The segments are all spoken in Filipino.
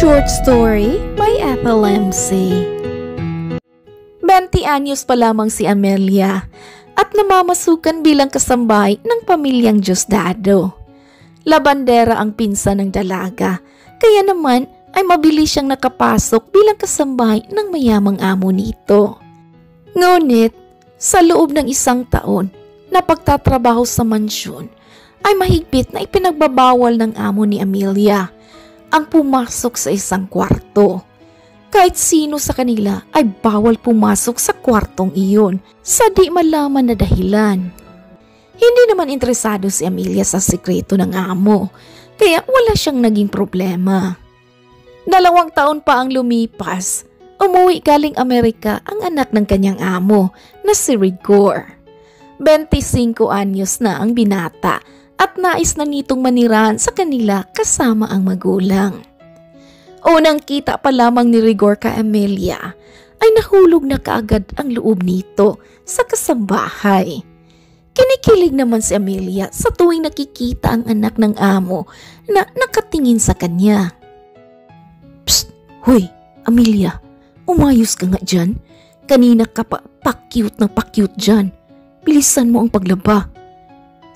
Short Story by Ethel MC. 20 anyos pa lamang si Amelia at namamasukan bilang kasambahay ng pamilyang Diosdado. Labandera ang pinsan ng dalaga, kaya naman ay mabilis siyang nakapasok bilang kasambahay ng mayamang amo nito. Ngunit sa loob ng 1 taon na pagtatrabaho sa mansyon ay mahigpit na ipinagbabawal ng amo ni Amelia ang pumasok sa isang kwarto. Kahit sino sa kanila ay bawal pumasok sa kwartong iyon sa di malaman na dahilan. Hindi naman interesado si Amelia sa sikreto ng amo, kaya wala siyang naging problema. 2 taon pa ang lumipas, umuwi galing Amerika ang anak ng kanyang amo na si Rigor. 25 anyos na ang binata at nais na nitong manirahan sa kanila kasama ang magulang. Unang kita pa lamang ni Rigor kay Amelia ay nahulog na kaagad ang loob nito sa kasambahay. Kinikilig naman si Amelia sa tuwing nakikita ang anak ng amo na nakatingin sa kanya. Psst! Hoy, Amelia, umayos ka nga dyan. Kanina ka pa-cute ng pa-cute dyan. Bilisan mo ang paglaba.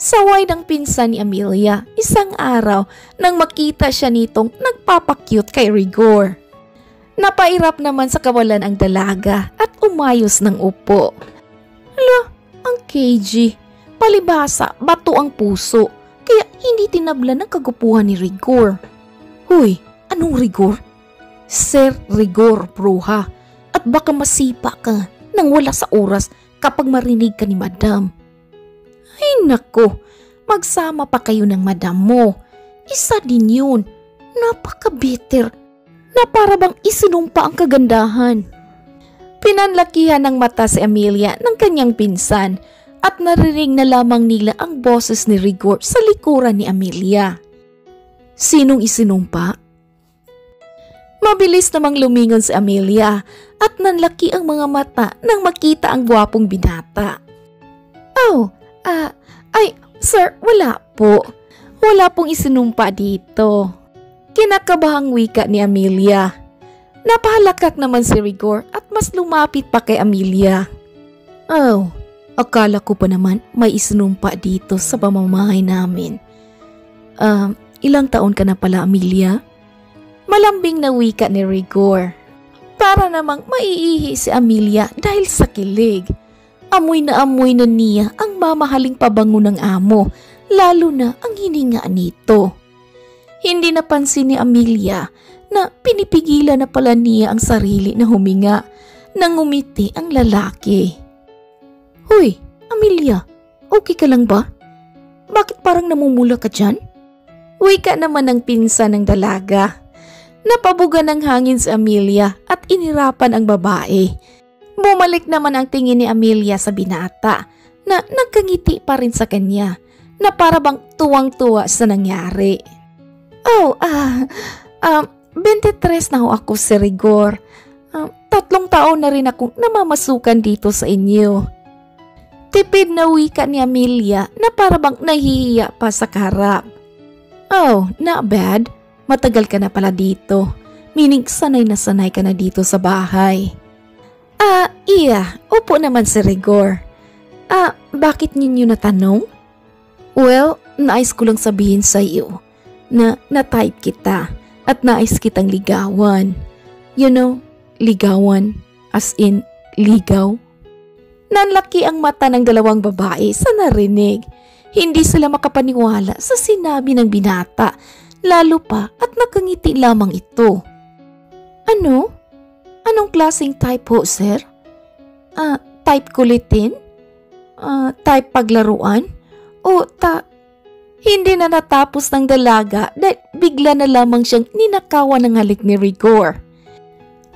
Saway ng pinsan ni Amelia isang araw nang makita siya nitong nagpapakyut kay Rigor. Napairap naman sa kawalan ang dalaga at umayos ng upo. Hala, ang KG. Palibhasa, bato ang puso, kaya hindi tinablan ng kagupuhan ni Rigor. Hoy, anong Rigor? Sir Rigor, bruha, at baka masipa ka nang wala sa oras kapag marinig ka ni Madam. Ay nako, magsama pa kayo ng madam mo. Isa din yun. Napaka-bitter na para bang isinumpa ang kagandahan. Pinanlakihan ng mata si Amelia ng kanyang pinsan at narinig na lamang nila ang boses ni Rigor sa likuran ni Amelia. Sinong isinumpa? Mabilis namang lumingon si Amelia at nanlaki ang mga mata nang makita ang gwapong binata. Oh, sir, wala po. Wala pong isinumpa dito. Kinakabahang wika ni Amelia. Napahalakak naman si Rigor at mas lumapit pa kay Amelia. Oh, akala ko pa naman may isinumpa dito sa pamamahay namin. Ilang taon ka na pala, Amelia? Malambing na wika ni Rigor. Para namang maiihi si Amelia dahil sa kilig. Amoy na niya ang mamahaling pabango ng amo, lalo na ang hininga nito. Hindi napansin ni Amelia na pinipigilan na pala niya ang sarili na huminga nang ngumiti ang lalaki. Hoy, Amelia, okay ka lang ba? Bakit parang namumula ka dyan? Wika naman ng pinsan ng dalaga. Napabuga ng hangin si Amelia at inirapan ang babae. Bumalik naman ang tingin ni Amelia sa binata na nagkangiti pa rin sa kanya na para bang tuwang-tuwa sa nangyari. Oh, 23 na ho ako, si Rigor. 3 taon na rin akong namamasukan dito sa inyo. Tipid na wika ni Amelia na para bang nahihiya pa sa karap. Oh, not bad. Matagal ka na pala dito. Meaning sanay na sanay ka na dito sa bahay. Iya, upo naman si Rigor. Bakit ninyo natanong? Well, nais ko lang sabihin sa iyo na na-type kita at nais kitang ligawan. You know, ligawan as in ligaw. Nanlaki ang mata ng dalawang babae sa narinig. Hindi sila makapaniwala sa sinabi ng binata, lalo pa at nakangiti lamang ito. Ano? Anong klaseng type ho, sir? Type kulitin? Type paglaruan? O Hindi na natapos ng dalaga dahil bigla na lamang siyang ninakawan ng halik ni Rigor.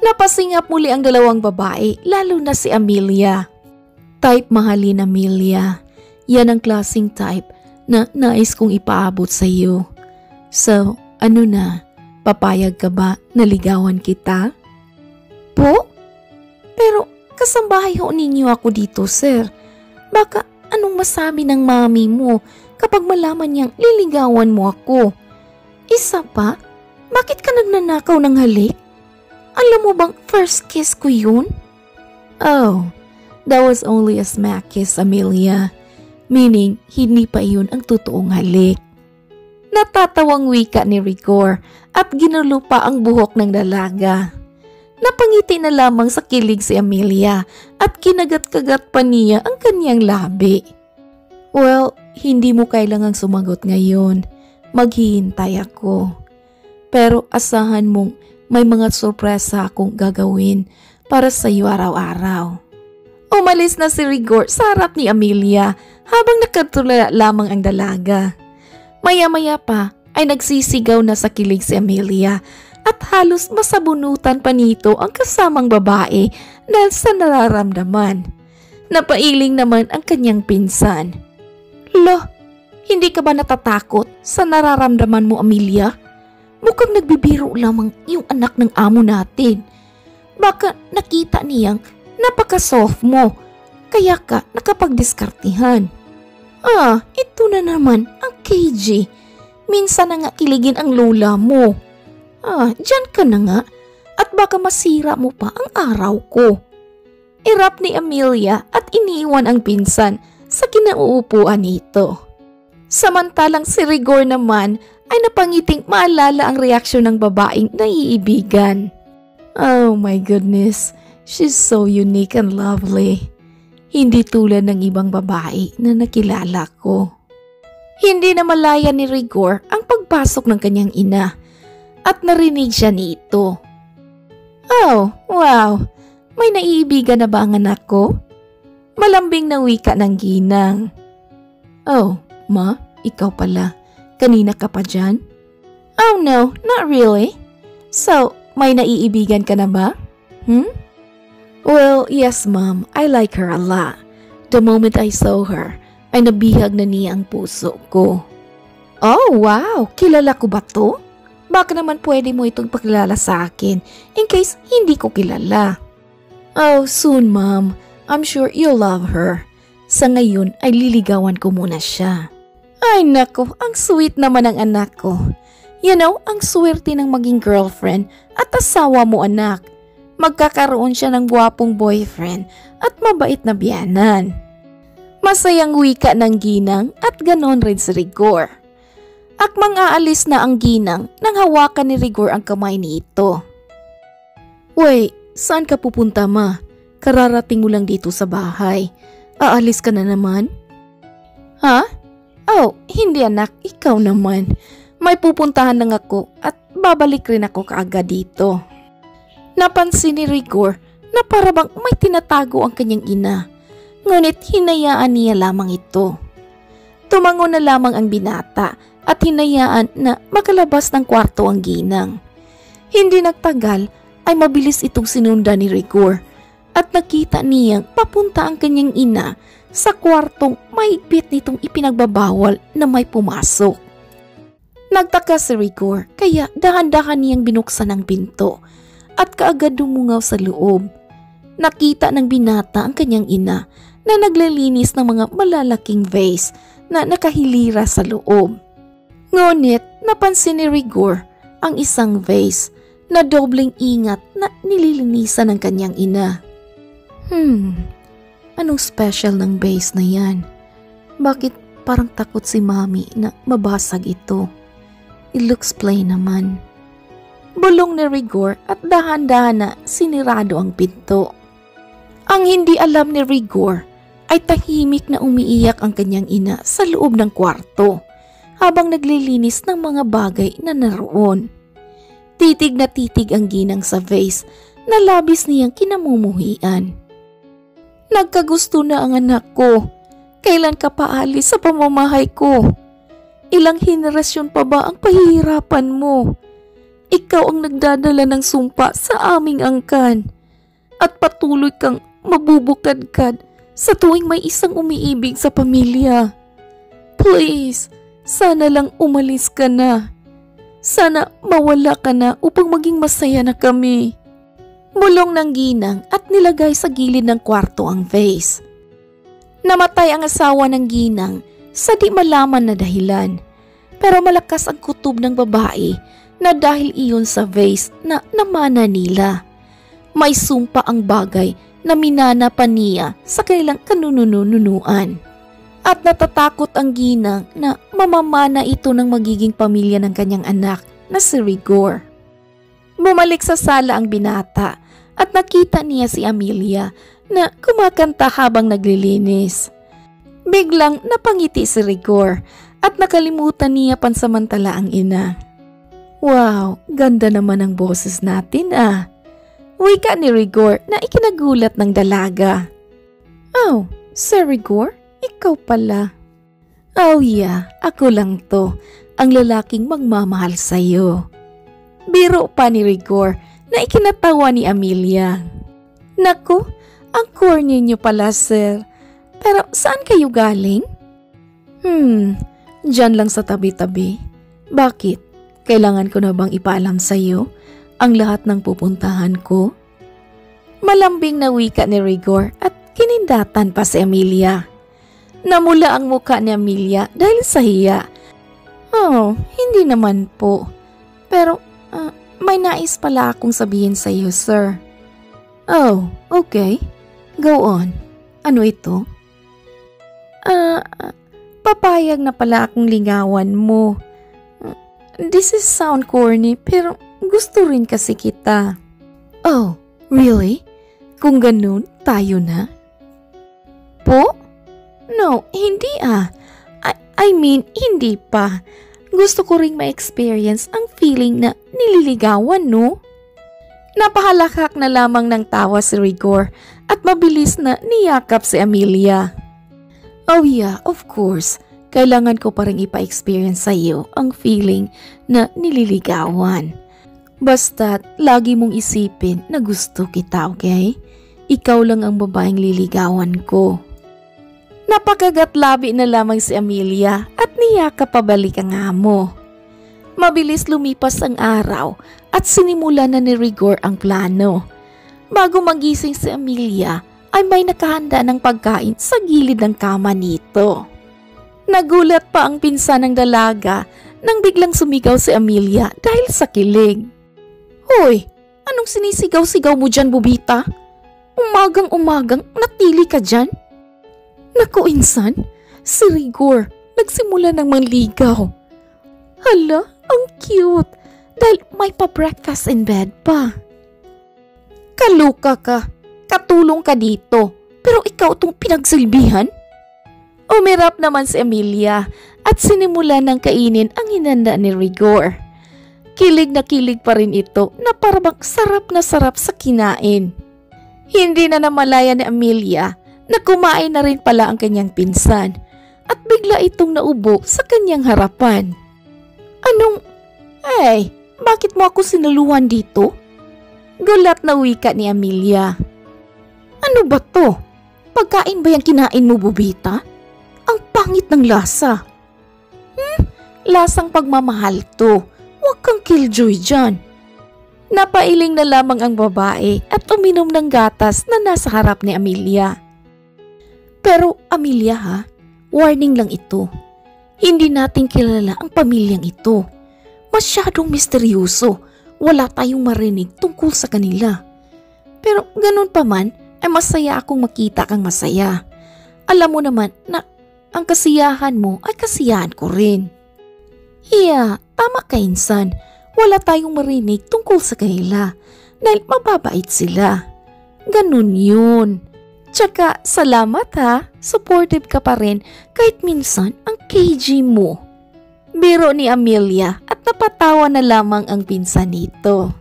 Napasingap muli ang dalawang babae, lalo na si Amelia. Type mahalin, Amelia. Yan ang klaseng type na nais kong ipaabot sa iyo. So, ano na? Papayag ka ba na ligawan kita? Po? Pero kasambahay ho ninyo ako dito, sir. Baka anong masabi ng mami mo kapag malaman niyang liligawan mo ako? Isa pa, Bakit ka nagnanakaw ng halik? Alam mo bang first kiss ko yun? Oh, that was only a smack kiss, Amelia. Meaning, hindi pa iyon ang totoong halik. Natatawang wika ni Rigor at ginulo pa ang buhok ng dalaga. Napangiti na lamang sa kilig si Amelia at kinagat-kagat pa niya ang kanyang labi. Well, hindi mo kailangang sumagot ngayon. Maghihintay ako. Pero asahan mong may mga sorpresa akong gagawin para sa iyo araw-araw. Umalis na si Rigor sa harap ni Amelia habang nakatulala lamang ang dalaga. Maya-maya pa ay nagsisigaw na sa kilig si Amelia at halos masabunutan pa nito ang kasamang babae dahil sa nararamdaman. Napailing naman ang kanyang pinsan. Lo, hindi ka ba natatakot sa nararamdaman mo, Amelia? Mukhang nagbibiro lamang yung anak ng amo natin. Baka nakita niyang napaka-soft mo, kaya ka nakapagdiskartihan. Ito na naman ang KG. Minsan na nga kiligin ang lola mo. Diyan ka na nga at baka masira mo pa ang araw ko. Irap ni Amelia at iniwan ang pinsan sa kinauupuan nito. Samantalang si Rigor naman ay napangiting maalala ang reaksyon ng babaeng naiibigan. Oh my goodness, she's so unique and lovely. Hindi tulad ng ibang babae na nakilala ko. Hindi na malaya ni Rigor ang pagpasok ng kanyang ina at narinig siya nito. Oh, wow! May naiibigan na ba ang anak ko? Malambing na wika ng ginang. Oh, ma, ikaw pala. Kanina ka pa dyan? Oh no, not really. So, may naiibigan ka na ba? Well, yes ma'am, I like her a lot. The moment I saw her, ay nabihag na niya ang puso ko. Oh wow, kilala ko ba to? Baka naman pwede mo itong pakilala sa akin in case hindi ko kilala. Oh, soon ma'am. I'm sure you'll love her. Sa ngayon ay liligawan ko muna siya. Ay nako, ang sweet naman ng anak ko. You know, ang swerte ng maging girlfriend at asawa mo anak. Magkakaroon siya ng gwapong boyfriend at mabait na biyanan. Masayang wika ng ginang at ganon rin si Rigor. Akmang aalis na ang ginang nang hawakan ni Rigor ang kamay nito. Wait, saan ka pupunta ma? Kararating mo lang dito sa bahay. Aalis ka na naman? Ha? Oh, hindi anak, ikaw naman. May pupuntahan lang ako at babalik rin ako kaagad dito. Napansin ni Rigor na parabang may tinatago ang kanyang ina. Ngunit hinayaan niya lamang ito. Tumango na lamang ang binata at hinayaan na makalabas ng kwarto ang ginang. Hindi nagtagal ay mabilis itong sinundan ni Rigor at nakita niyang papunta ang kanyang ina sa kwartong mahigpit nitong ipinagbabawal na may pumasok. Nagtaka si Rigor kaya dahan-dahan niyang binuksan ang pinto at kaagad dumungaw sa loob. Nakita ng binata ang kanyang ina na naglilinis ng mga malalaking vase na nakahilira sa loob. Ngunit napansin ni Rigor ang isang vase na dobleng ingat na nililinisan ng kanyang ina. Anong special ng vase na yan? Bakit parang takot si mami na mabasag ito? It looks plain naman. Bulong ni Rigor at dahan-dahan na sinirado ang pinto. Ang hindi alam ni Rigor ay tahimik na umiiyak ang kanyang ina sa loob ng kwarto habang naglilinis ng mga bagay na naroon. Titig na titig ang ginang sa vase na labis niyang kinamumuhian. Nagkagusto na ang anak ko. Kailan ka paalis sa pamamahay ko? Ilang henerasyon pa ba ang pahihirapan mo? Ikaw ang nagdadala ng sumpa sa aming angkan at patuloy kang mabubukadkad sa tuwing may isang umiibig sa pamilya. Please, sana lang umalis ka na. Sana mawala ka na upang maging masaya na kami. Bulong ng ginang at nilagay sa gilid ng kwarto ang vase. Namatay ang asawa ng ginang sa di malaman na dahilan. Pero malakas ang kutob ng babae na dahil iyon sa vase na namana nila. May sumpa ang bagay na minana pa niya sa kailang kanunununuan. At natatakot ang ginang na mamamana ito ng magiging pamilya ng kanyang anak na si Rigor. Bumalik sa sala ang binata at nakita niya si Amelia na kumakanta habang naglilinis. Biglang napangiti si Rigor at nakalimutan niya pansamantala ang ina. Wow, ganda naman ang boses natin ah. Wika ni Rigor na ikinagulat ng dalaga. Oh, Sir Rigor, ikaw pala. Oh yeah, ako lang to, ang lalaking magmamahal sa'yo. Biro pa ni Rigor na ikinatawa ni Amelia. Naku, ang corny niyo pala, sir. Pero saan kayo galing? Diyan lang sa tabi-tabi. Bakit? Kailangan ko na bang ipaalam sa iyo ang lahat ng pupuntahan ko? Malambing na wika ni Rigor at kinindatan pa si Amelia. Namula ang muka ni Amelia dahil sa hiya. Oh, hindi naman po. Pero may nais pala akong sabihin sa iyo, sir. Oh, okay. Go on. Ano ito? Papayag na pala akong ligawan mo. This is sound corny pero gusto rin kasi kita. Oh, really? Kung ganun, tayo na? Po? No, hindi ah. I mean, hindi pa. Gusto ko ring ma-experience ang feeling na nililigawan, no? Napahalakak na lamang ng tawa si Rigor at mabilis na niyakap si Amelia. Oh yeah, of course. Kailangan ko pa rin ipa-experience sa iyo ang feeling na nililigawan. Basta't lagi mong isipin na gusto kita, okay? Ikaw lang ang babaeng liligawan ko. Napakagat-labi na lamang si Amelia at niyakap pabalik ang amo. Mabilis lumipas ang araw at sinimulan na ni Rigor ang plano. Bago magising si Amelia ay may nakahanda ng pagkain sa gilid ng kama nito. Nagulat pa ang pinsan ng dalaga nang biglang sumigaw si Amelia dahil sa kilig. Hoy, anong sinisigaw-sigaw mo dyan, Bubita? Umagang-umagang natili ka dyan? Naku, insan, si Rigor nagsimula ng manligaw. Hala, ang cute, dahil may pa-breakfast in bed pa. Kaluka ka, katulong ka dito, pero ikaw itong pinagsilbihan? Umirap naman si Amelia at sinimula ng kainin ang hinanda ni Rigor. Kilig na kilig pa rin ito na parang sarap na sarap sa kinain. Hindi na namalaya ni Amelia na kumain na rin pala ang kanyang pinsan at bigla itong naubo sa kanyang harapan. Bakit mo ako sinaluhan dito? Gulat na wika ni Amelia. Ano ba to? Pagkain ba yung kinain mo, Bubita? Ang pangit ng lasa. Lasang pagmamahal to. Huwag kang killjoy dyan. Napailing na lamang ang babae at uminom ng gatas na nasa harap ni Amelia. Pero Amelia ha, warning lang ito. Hindi natin kilala ang pamilyang ito. Masyadong misteryoso. Wala tayong marinig tungkol sa kanila. Pero ganun pa man, ay masaya akong makita kang masaya. Alam mo naman na ang kasiyahan mo ay kasiyahan ko rin. Iya, tama ka insan. Wala tayong marinig tungkol sa kanila dahil mababait sila. Ganun yun. Tsaka salamat ha, supportive ka pa rin kahit minsan ang KG mo. Biro ni Amelia at napatawa na lamang ang pinsan nito.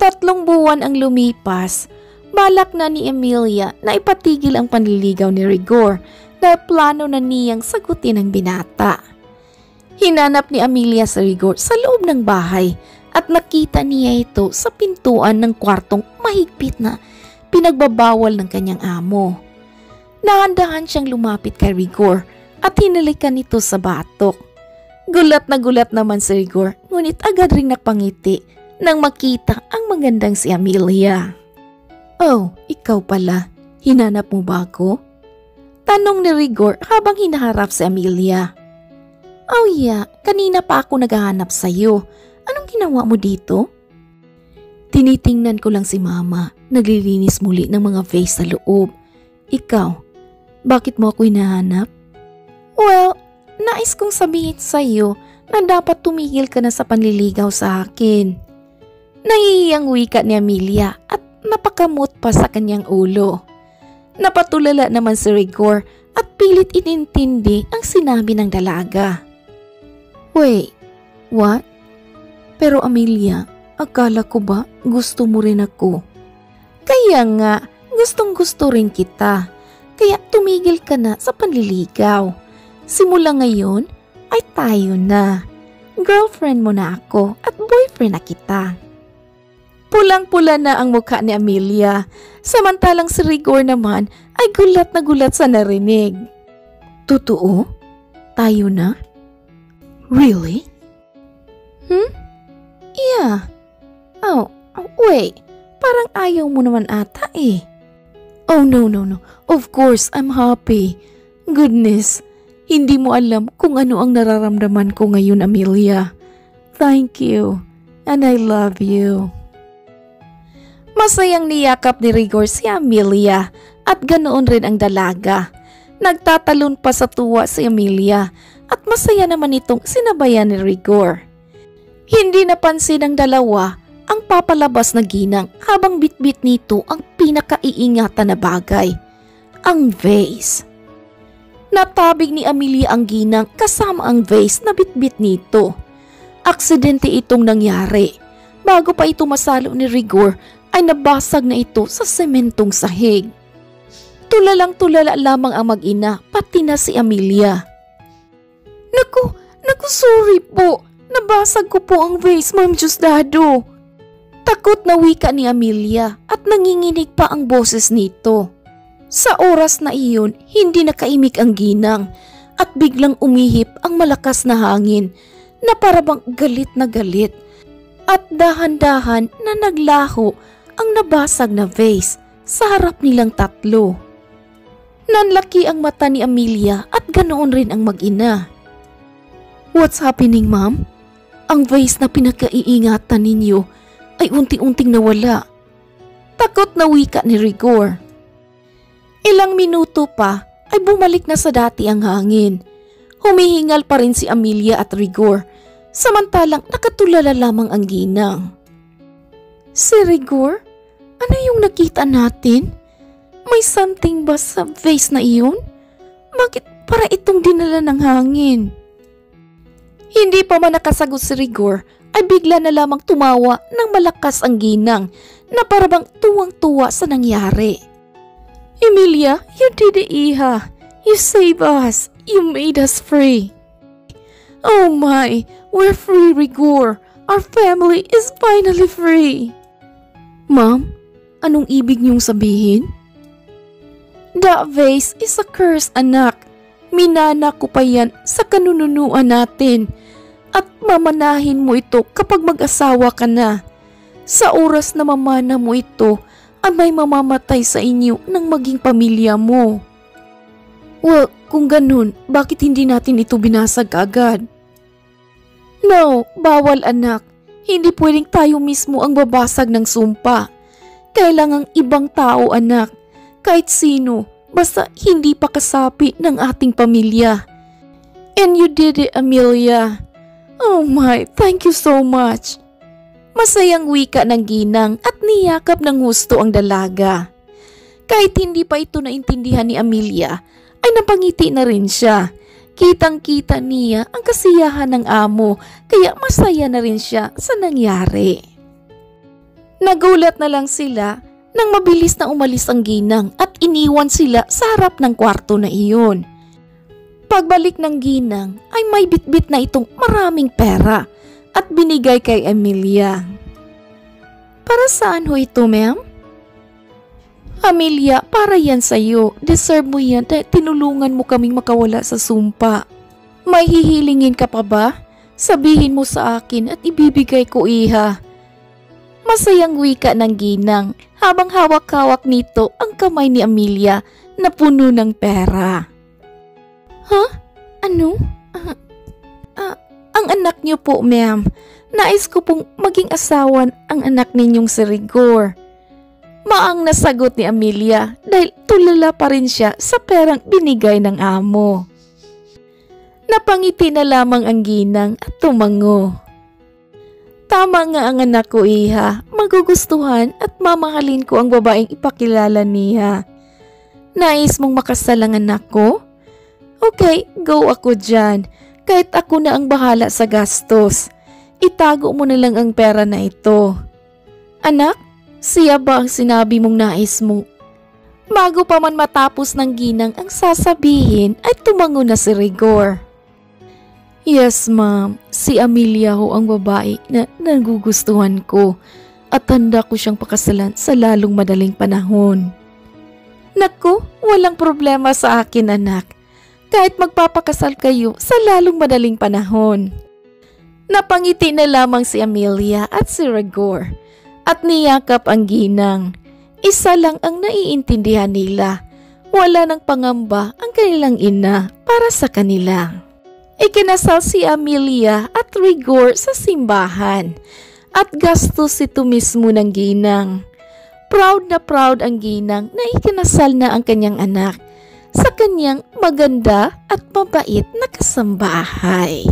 3 buwan ang lumipas, balak na ni Amelia na ipatigil ang panliligaw ni Rigor dahil plano na niyang sagutin ang binata. Hinanap ni Amelia si Rigor sa loob ng bahay at nakita niya ito sa pintuan ng kwartong mahigpit na pinagbabawal ng kanyang amo. Nahandahan siyang lumapit kay Rigor at hinalikan nito sa batok. Gulat naman si Rigor ngunit agad ring napangiti nang makita ang magandang si Amelia. Oh, ikaw pala. Hinanap mo ba ako? Tanong ni Rigor habang hinaharap si Amelia. Oh yeah, kanina pa ako naghahanap sa'yo. Anong ginawa mo dito? Tinitingnan ko lang si Mama. Naglilinis muli ng mga vase sa loob. Ikaw, bakit mo ako hinahanap? Well, nais kong sabihin sa iyo na dapat tumigil ka na sa panliligaw sa akin. Nahihiyang wika ni Amelia at napakamot pa sa kanyang ulo. Napatulala naman si Rigor at pilit inintindi ang sinabi ng dalaga. Wait, what? Pero Amelia, akala ko ba gusto mo rin ako? Kaya nga, gustong-gusto rin kita. Kaya tumigil ka na sa panliligaw. Simula ngayon ay tayo na. Girlfriend mo na ako at boyfriend na kita. Pulang-pula na ang mukha ni Amelia. Samantalang si Rigor naman ay gulat na gulat sa narinig. Totoo? Tayo na? Really? Yeah. Oh, wait. Parang ayaw mo naman ata eh. Oh no. Of course, I'm happy. Goodness, hindi mo alam kung ano ang nararamdaman ko ngayon, Amelia. Thank you, and I love you. Masayang niyakap ni Rigor si Amelia at ganoon rin ang dalaga. Nagtatalon pa sa tuwa si Amelia at masaya naman itong sinabayan ni Rigor. Hindi napansin ng dalawa ang papalabas na ginang habang bitbit nito ang pinakaiingatan na bagay, ang vase. Natabig ni Amelia ang ginang kasama ang vase na bitbit nito. Aksidente itong nangyari. Bago pa ito masalo ni Rigor ay nabasag na ito sa sementong sahig. Tulalang-tulala lamang ang mag-ina pati na si Amelia. Naku, sorry po. Nabasag ko po ang vase, Ma'am Diosdado. Takot na wika ni Amelia at nanginginig pa ang boses nito. Sa oras na iyon, hindi nakaimik ang ginang at biglang umihip ang malakas na hangin na parabang galit na galit at dahan-dahan na naglaho ang nabasag na vase sa harap nilang tatlo. Nanlaki ang mata ni Amelia at ganoon rin ang mag-ina. What's happening, Ma'am? Ang vase na pinakaiingatan ninyo ay unti-unting nawala. Takot na wika ni Rigor. Ilang minuto pa ay bumalik na sa dati ang hangin. Humihingal pa rin si Amelia at Rigor, samantalang nakatulala lamang ang ginang. Si Rigor, ano yung nakita natin? May something ba sa vase na iyon? Bakit para itong dinala ng hangin? Hindi pa man nakasagot si Rigor ay bigla na lamang tumawa ng malakas ang ginang na parabang tuwang-tuwa sa nangyari. Amelia, you did it, Iha. You saved us. You made us free. Oh my, we're free, Rigor. Our family is finally free. Ma'am, anong ibig niyong sabihin? That vase is a curse, anak. Minana ko pa yan sa kanununuan natin at mamanahin mo ito kapag mag-asawa ka na. Sa oras na mamana mo ito, ay may mamamatay sa inyo ng maging pamilya mo. Well, kung ganun, bakit hindi natin ito binasag agad? No, bawal anak. Hindi pwedeng tayo mismo ang babasag ng sumpa. Kailangang ibang tao, anak. Kahit sino, basta hindi pa kasapi ng ating pamilya. And you did it, Amelia. Oh my, thank you so much. Masayang wika ng ginang at niyakap ng husto ang dalaga. Kahit hindi pa ito naintindihan ni Amelia, ay napangiti na rin siya. Kitang-kita niya ang kasiyahan ng amo, kaya masaya na rin siya sa nangyari. Nagulat na lang sila nang mabilis na umalis ang ginang at iniwan sila sa harap ng kwarto na iyon. Pagbalik ng ginang ay may bitbit na itong maraming pera at binigay kay Amelia. Para saan ho ito, ma'am? Amelia, para yan sa'yo. Deserve mo yan dahil tinulungan mo kaming makawala sa sumpa. May hihilingin ka pa ba? Sabihin mo sa akin at ibibigay ko, Iha. Masayang wika ng ginang habang hawak-hawak nito ang kamay ni Amelia na puno ng pera. Huh? Ano? Ang anak niyo po, ma'am. Nais ko pong maging asawan ang anak ninyong si Rigor. Maang nasagot ni Amelia dahil tulala pa rin siya sa perang binigay ng amo. Napangiti na lamang ang ginang at tumango. Tama nga ang anak ko, iha. Magugustuhan at mamahalin ko ang babaeng ipakilala niya. Nais mong makasal ang anak ko? Okay, go ako dyan. Kahit ako na ang bahala sa gastos. Itago mo na lang ang pera na ito. Anak, siya ba ang sinabi mong nais mo? Bago pa man matapos ng ginang ang sasabihin ay tumango na si Rigor. Yes, ma'am. Si Amelia ho ang babae na nagugustuhan ko at handa ko siyang pakasalan sa lalong madaling panahon. Naku, walang problema sa akin, anak. Kahit magpapakasal kayo sa lalong madaling panahon. Napangiti na lamang si Amelia at si Rigor at niyakap ang ginang. Isa lang ang naiintindihan nila. Wala ng pangamba ang kanilang ina para sa kanila. Ikinasal si Amelia at Rigor sa simbahan at gastos ito mismo ng ginang. Proud na proud ang ginang na ikinasal na ang kanyang anak sa kanyang maganda at mabait na kasambahay.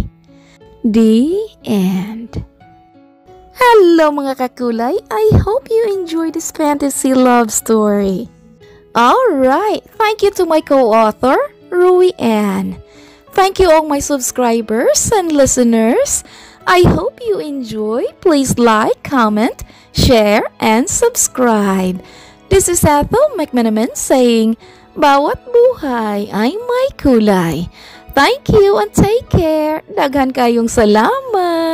The end. Hello mga kakulay, I hope you enjoy this fantasy love story. Alright, thank you to my co-author, Rui Ann. Thank you all my subscribers and listeners. I hope you enjoy. Please like, comment, share, and subscribe. This is Ethel McManaman saying, bawat buhay ay may kulay. Thank you and take care. Daghan kayong salamat.